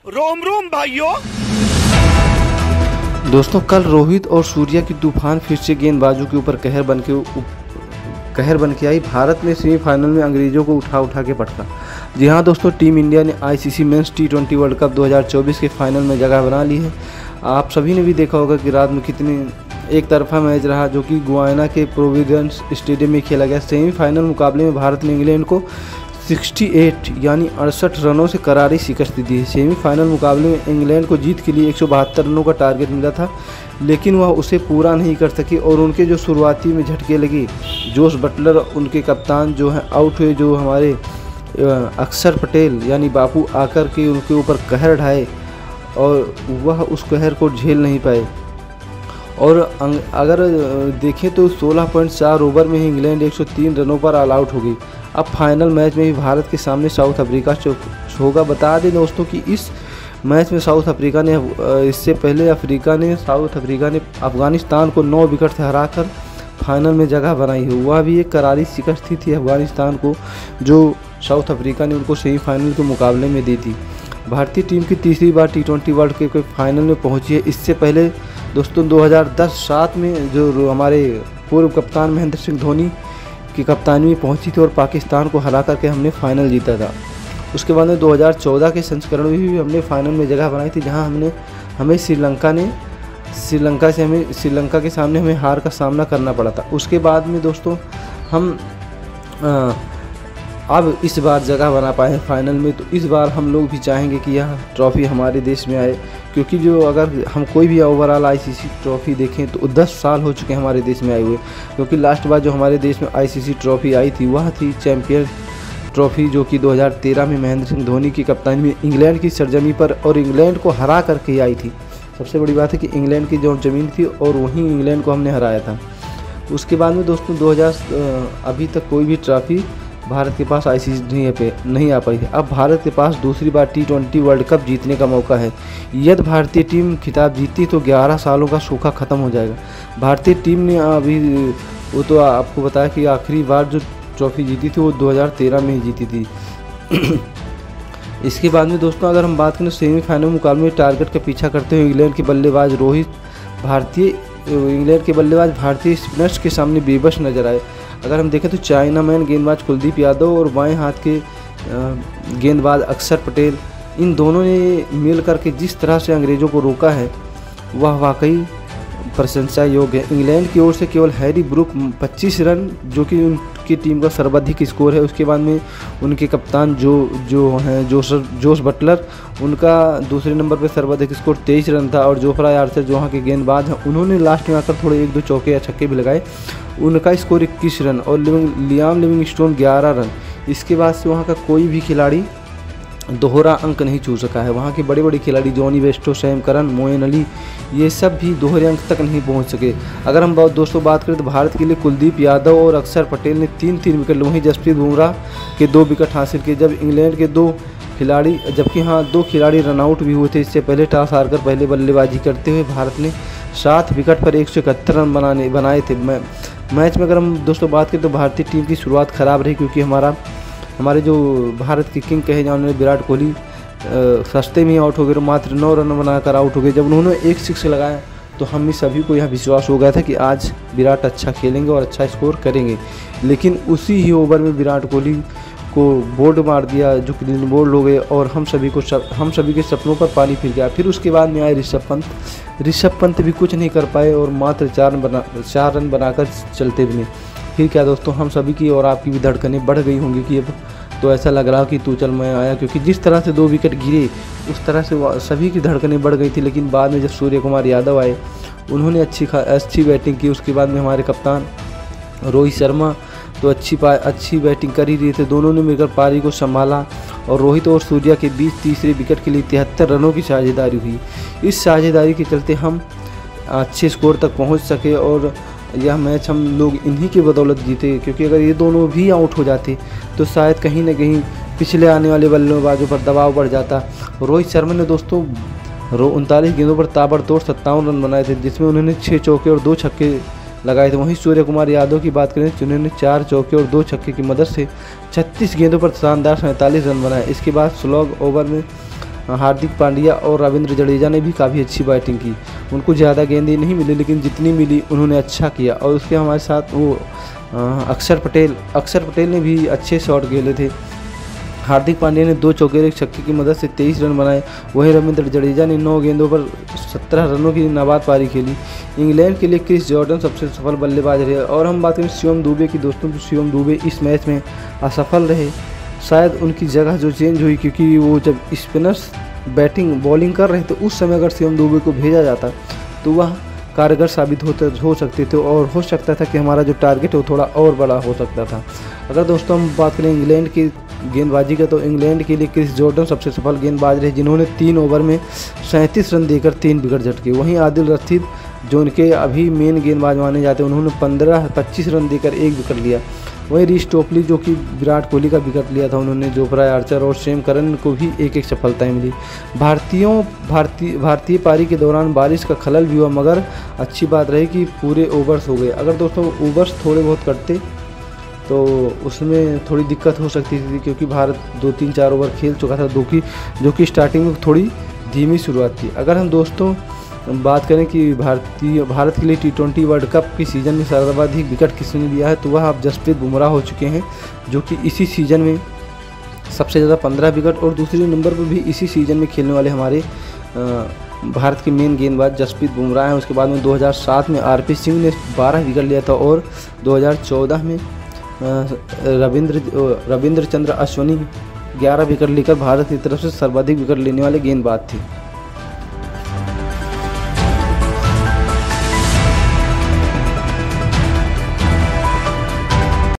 रोम रोम भाइयों। दोस्तों, कल रोहित और सूर्या की तूफान फिर से गेंदबाजों के ऊपर कहर बन के आई। भारत ने सेमीफाइनल में अंग्रेजों को उठा के पटका। जी हाँ दोस्तों, टीम इंडिया ने आईसीसी मेंस टी20 वर्ल्ड कप 2024 के फाइनल में जगह बना ली है। आप सभी ने भी देखा होगा कि रात में कितनी एक तरफा मैच रहा, जो कि गुयाना के प्रोविडेंस स्टेडियम में खेला गया। सेमीफाइनल मुकाबले में भारत ने इंग्लैंड को 68 यानी 68 रनों से करारी शिकस्त दी है। सेमीफाइनल मुकाबले में इंग्लैंड को जीत के लिए 172 रनों का टारगेट मिला था, लेकिन वह उसे पूरा नहीं कर सकी और उनके जो शुरुआती में झटके लगे, जोश बटलर उनके कप्तान जो हैं आउट हुए, जो हमारे अक्षर पटेल यानी बापू आकर के उनके ऊपर कहर ढाए और वह उस कहर को झेल नहीं पाए। और अगर देखें तो 16.4 ओवर में ही इंग्लैंड 103 रनों पर ऑल आउट हो गई। अब फाइनल मैच में भी भारत के सामने साउथ अफ्रीका होगा। बता दें दोस्तों कि इस मैच में साउथ अफ्रीका ने इससे पहले साउथ अफ्रीका ने अफगानिस्तान को 9 विकेट से हराकर फाइनल में जगह बनाई है। वह भी एक करारी शिकस्त थी अफगानिस्तान को, जो साउथ अफ्रीका ने उनको सेमीफाइनल के मुकाबले में दी थी। भारतीय टीम की तीसरी बार टी20 वर्ल्ड कप के फाइनल में पहुंची है। इससे पहले दोस्तों 2010-7 में जो हमारे पूर्व कप्तान महेंद्र सिंह धोनी की कप्तानी में पहुंची थी और पाकिस्तान को हरा करके हमने फाइनल जीता था। उसके बाद में 2014 के संस्करण में भी हमने फाइनल में जगह बनाई थी, जहां हमें श्रीलंका के सामने हमें हार का सामना करना पड़ा था। उसके बाद में दोस्तों हम अब इस बार जगह बना पाए हैं फाइनल में, तो इस बार हम लोग भी चाहेंगे कि यह ट्रॉफ़ी हमारे देश में आए, क्योंकि जो अगर हम कोई भी ओवरऑल आईसीसी ट्रॉफ़ी देखें तो 10 साल हो चुके हैं हमारे देश में आए हुए। क्योंकि लास्ट बार जो हमारे देश में आईसीसी ट्रॉफ़ी आई थी वह थी चैम्पियन ट्रॉफ़ी, जो कि 2013 में महेंद्र सिंह धोनी की कप्तानी में इंग्लैंड की सरजमी पर और इंग्लैंड को हरा करके ही आई थी। सबसे बड़ी बात है कि इंग्लैंड की जो ज़मीन थी और वहीं इंग्लैंड को हमने हराया था। उसके बाद में दोस्तों 2000 अभी तक कोई भी ट्रॉफ़ी भारत के पास आईसीसी नहीं आ पाई है। अब भारत के पास दूसरी बार टी20 वर्ल्ड कप जीतने का मौका है। यदि भारतीय टीम खिताब जीती तो 11 सालों का सूखा ख़त्म हो जाएगा। भारतीय टीम ने अभी वो तो आपको बताया कि आखिरी बार जो ट्रॉफ़ी जीती थी वो 2013 में ही जीती थी। इसके बाद में दोस्तों अगर हम बात करें सेमीफाइनल मुकाबले में टारगेट का पीछा करते हुए इंग्लैंड के बल्लेबाज भारतीय स्पिनर्स के सामने बेबस नजर आए। अगर हम देखें तो चाइना मैन गेंदबाज कुलदीप यादव और बाएं हाथ के गेंदबाज अक्षर पटेल, इन दोनों ने मिल करके जिस तरह से अंग्रेज़ों को रोका है वह वाकई प्रशंसा योग्य है। इंग्लैंड की ओर से केवल हैरी ब्रूक 25 रन, जो कि उनकी टीम का सर्वाधिक स्कोर है। उसके बाद में उनके कप्तान जो हैं जोश बटलर, उनका दूसरे नंबर पर सर्वाधिक स्कोर 23 रन था। और जोफ्रा आर्चर जो वहाँ के गेंदबाज हैं, उन्होंने लास्ट में आकर थोड़े 1-2 चौके या छक्के भी लगाए, उनका स्कोर 21 रन और लियाम लिविंगस्टोन 11 रन। इसके बाद से वहाँ का कोई भी खिलाड़ी दोहरा अंक नहीं छू सका है। वहाँ के बड़े खिलाड़ी Jonny Bairstow, Sam Curran, Moeen Ali, ये सब भी दोहरे अंक तक नहीं पहुँच सके। अगर हम दोस्तों बात करें तो भारत के लिए कुलदीप यादव और अक्षर पटेल ने 3-3 विकेट, वहीं जसप्रीत बुमराह के 2 विकेट हासिल किए। जब इंग्लैंड के 2 खिलाड़ी रन आउट भी हुए थे। इससे पहले टॉस हारकर पहले बल्लेबाजी करते हुए भारत ने 7 विकेट पर 171 रन बनाए थे। मैच में अगर हम दोस्तों बात करें तो भारतीय टीम की शुरुआत ख़राब रही, क्योंकि हमारे जो भारत के किंग कहे जाने वाले विराट कोहली सस्ते में आउट हो गए, मात्र 9 रन बनाकर आउट हो गए। जब उन्होंने 1 6 लगाया तो हम सभी को यह विश्वास हो गया था कि आज विराट अच्छा खेलेंगे और अच्छा स्कोर करेंगे। लेकिन उसी ही ओवर में विराट कोहली को बोल्ड मार दिया, जो क्लीन बोल्ड हो गए और हम सभी के सपनों पर पानी फिर गया। फिर उसके बाद में आए ऋषभ पंत भी कुछ नहीं कर पाए और मात्र 4 रन बनाकर चलते भी नहीं। फिर क्या दोस्तों, हम सभी की और आपकी भी धड़कनें बढ़ गई होंगी कि अब तो ऐसा लग रहा कि तू चल मैं आया, क्योंकि जिस तरह से 2 विकेट गिरे उस तरह से सभी की धड़कनें बढ़ गई थी। लेकिन बाद में जब सूर्य कुमार यादव आए, उन्होंने अच्छी बैटिंग की। उसके बाद में हमारे कप्तान रोहित शर्मा तो अच्छी बैटिंग कर ही रहे थे। दोनों ने मिलकर पारी को संभाला और रोहित और सूर्या के बीच तीसरे विकेट के लिए 73 रनों की साझेदारी हुई। इस साझेदारी के चलते हम अच्छे स्कोर तक पहुंच सके और यह मैच हम लोग इन्हीं की बदौलत जीते, क्योंकि अगर ये दोनों भी आउट हो जाते तो शायद कहीं ना कहीं पिछले आने वाले बल्लेबाजों पर दबाव बढ़ जाता। रोहित शर्मा ने दोस्तों 39 गेंदों पर ताबड़तोड़ 57 रन बनाए थे, जिसमें उन्होंने 6 चौके और 2 छक्के लगाए थे। वहीं सूर्य कुमार यादव की बात करें तो उन्होंने 4 चौके और 2 छक्के की मदद से 36 गेंदों पर शानदार 47 रन बनाए। इसके बाद स्लॉग ओवर में हार्दिक पांड्या और रविंद्र जडेजा ने भी काफ़ी अच्छी बैटिंग की। उनको ज़्यादा गेंदें नहीं मिली, लेकिन जितनी मिली उन्होंने अच्छा किया। और उसके हमारे साथ वो अक्षर पटेल ने भी अच्छे शॉट खेले थे। हार्दिक पांड्या ने 2 चौके और 1 छक्के की मदद से 23 रन बनाए। वहीं रविंद्र जडेजा ने 9 गेंदों पर 17 रनों की नाबाद पारी खेली। इंग्लैंड के लिए क्रिस जॉर्डन सबसे सफल बल्लेबाज रहे। और हम बात करें शिवम दुबे की दोस्तों, तो शिवम दुबे इस मैच में असफल रहे। शायद उनकी जगह जो चेंज हुई, क्योंकि वो जब स्पिनर्स बॉलिंग कर रहे थे उस समय अगर शिवम दुबे को भेजा जाता तो वह कारगर साबित हो सकते थे और हो सकता था कि हमारा जो टारगेट है वो थोड़ा और बड़ा हो सकता था। अगर दोस्तों हम बात करें इंग्लैंड की गेंदबाजी का, तो इंग्लैंड के लिए क्रिस जॉर्डन सबसे सफल गेंदबाज रहे, जिन्होंने 3 ओवर में 37 रन देकर 3 विकेट झटके। वहीं आदिल रशीद, जो उनके अभी मेन गेंदबाज माने जाते हैं, उन्होंने 25 रन देकर 1 विकेट लिया। वहीं रीस टोपली, जो कि विराट कोहली का विकेट लिया था, उन्होंने जोफ्रा आर्चर और सैम करन को भी 1-1 सफलताएं मिली। भारतीय पारी के दौरान बारिश का खलल भी हुआ, मगर अच्छी बात रही कि पूरे ओवर्स हो गए। अगर दोस्तों ओवर्स थोड़े बहुत कटते तो उसमें थोड़ी दिक्कत हो सकती थी, क्योंकि भारत 2-3-4 ओवर खेल चुका था, जो कि स्टार्टिंग में थोड़ी धीमी शुरुआत थी। अगर हम दोस्तों बात करें कि भारत के लिए T20 वर्ल्ड कप की सीज़न में सर्वाधिक विकेट किसने लिया है, तो वह अब जसप्रीत बुमराह हो चुके हैं, जो कि इसी सीज़न में सबसे ज़्यादा 15 विकेट, और दूसरे नंबर पर भी इसी सीज़न में खेलने वाले हमारे भारत के मेन गेंदबाज जसप्रीत बुमराह हैं। उसके बाद में 2007 में RP सिंह ने 12 विकेट लिया था, और 2014 में रविंद्र चंद्र अश्विनी 11 विकेट लेकर भारत की तरफ से सर्वाधिक विकेट लेने वाले गेंदबाज थे।